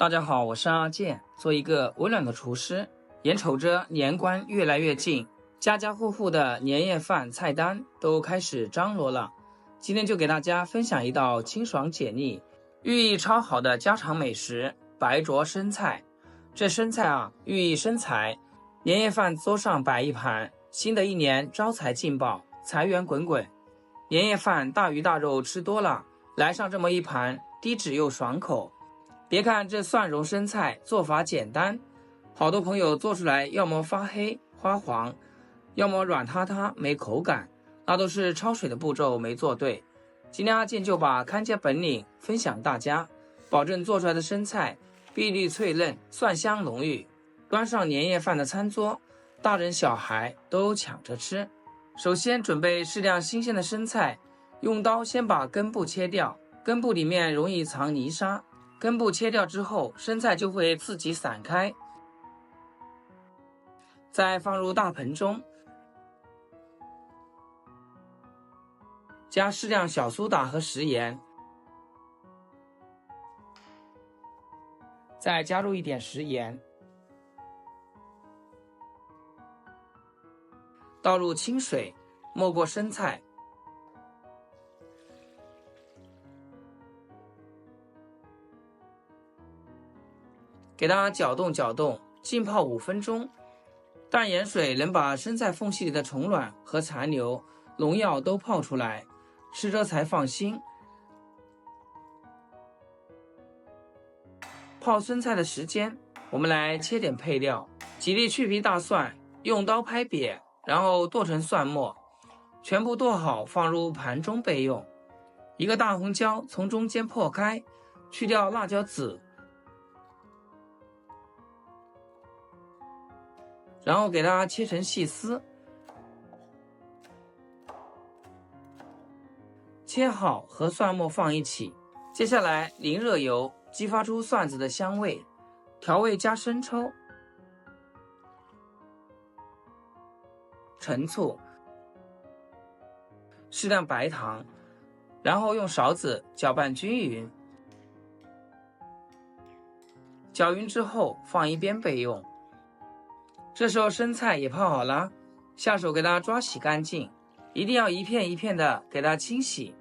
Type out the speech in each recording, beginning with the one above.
大家好，我是阿健，做一个温暖的厨师。眼瞅着年关越来越近，家家户户的年夜饭菜单都开始张罗了。今天就给大家分享一道清爽解腻、寓意超好的家常美食——白灼生菜。这生菜寓意生财，年夜饭桌上摆一盘，新的一年招财进宝，财源滚滚。年夜饭大鱼大肉吃多了，来上这么一盘，低脂又爽口。别看这蒜蓉生菜做法简单，好多朋友做出来要么发黑花黄，要么软塌塌没口感，那都是焯水的步骤没做对。今天阿健就把看家本领分享大家，保证做出来的生菜碧绿脆嫩，蒜香浓郁，端上年夜饭的餐桌，大人小孩都抢着吃。首先准备适量新鲜的生菜，用刀先把根部切掉，根部里面容易藏泥沙，根部切掉之后，生菜就会自己散开。再放入大盆中，加适量小苏打和食盐，再加入一点食盐，倒入清水，没过生菜，给它搅动搅动，浸泡5分钟。淡盐水能把生菜缝隙里的虫卵和残留、农药都泡出来，吃着才放心。泡生菜的时间，我们来切点配料：几粒去皮大蒜，用刀拍扁，然后剁成蒜末，全部剁好放入盘中备用。一个大红椒从中间破开，去掉辣椒籽，然后给它切成细丝，切好和蒜末放一起。接下来淋热油，激发出蒜子的香味，调味加生抽、陈醋、适量白糖，然后用勺子搅拌均匀。搅匀之后放一边备用。这时候生菜也泡好了，下手给它抓洗干净，一定要一片一片的给它清洗。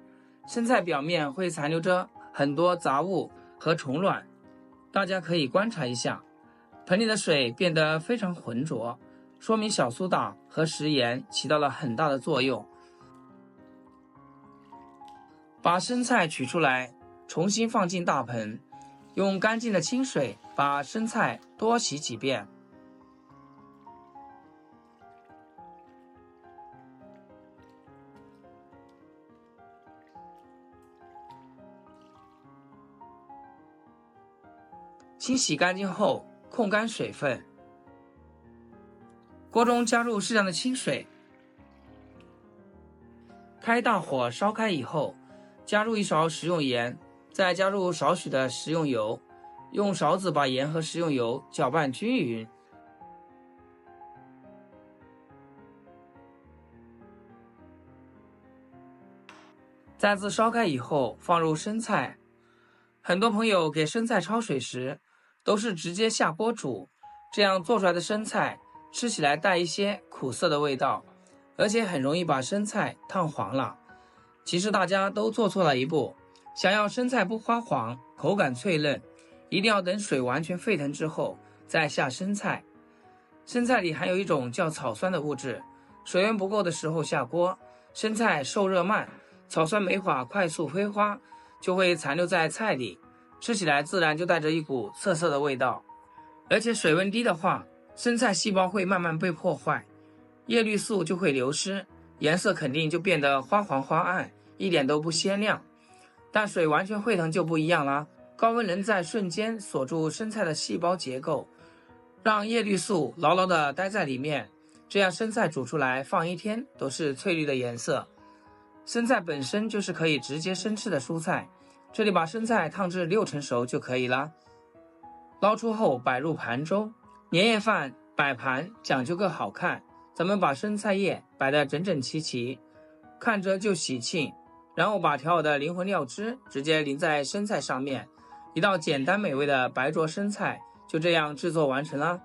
生菜表面会残留着很多杂物和虫卵，大家可以观察一下。盆里的水变得非常浑浊，说明小苏打和食盐起到了很大的作用。把生菜取出来，重新放进大盆，用干净的清水把生菜多洗几遍。清洗干净后，控干水分。锅中加入适量的清水，开大火烧开以后，加入1勺食用盐，再加入少许的食用油，用勺子把盐和食用油搅拌均匀。再次烧开以后，放入生菜。很多朋友给生菜焯水时，都是直接下锅煮，这样做出来的生菜吃起来带一些苦涩的味道，而且很容易把生菜烫黄了。其实大家都做错了一步，想要生菜不发黄，口感脆嫩，一定要等水完全沸腾之后再下生菜。生菜里含有一种叫草酸的物质，水温不够的时候下锅，生菜受热慢，草酸没法快速挥发，就会残留在菜里，吃起来自然就带着一股涩涩的味道。而且水温低的话，生菜细胞会慢慢被破坏，叶绿素就会流失，颜色肯定就变得花黄花暗，一点都不鲜亮。但水完全沸腾就不一样啦，高温能在瞬间锁住生菜的细胞结构，让叶绿素牢牢地待在里面，这样生菜煮出来放1天都是翠绿的颜色。生菜本身就是可以直接生吃的蔬菜，这里把生菜烫至6成熟就可以了。捞出后摆入盘中，年夜饭摆盘讲究个好看，咱们把生菜叶摆得整整齐齐，看着就喜庆。然后把调好的灵魂料汁直接淋在生菜上面，一道简单美味的白灼生菜就这样制作完成了。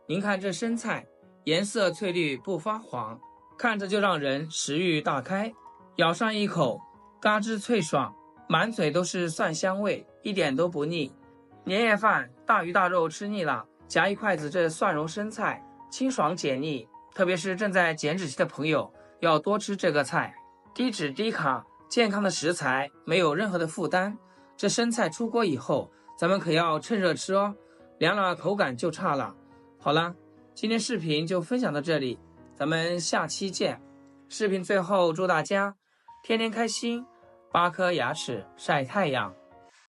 您看这生菜颜色翠绿不发黄，看着就让人食欲大开，咬上一口嘎吱脆爽，满嘴都是蒜香味，一点都不腻。年夜饭大鱼大肉吃腻了，夹一筷子这蒜蓉生菜，清爽解腻。特别是正在减脂期的朋友，要多吃这个菜，低脂低卡，健康的食材，没有任何的负担。这生菜出锅以后，咱们可要趁热吃哦，凉了口感就差了。好了，今天视频就分享到这里，咱们下期见。视频最后祝大家天天开心，8颗牙齿晒太阳。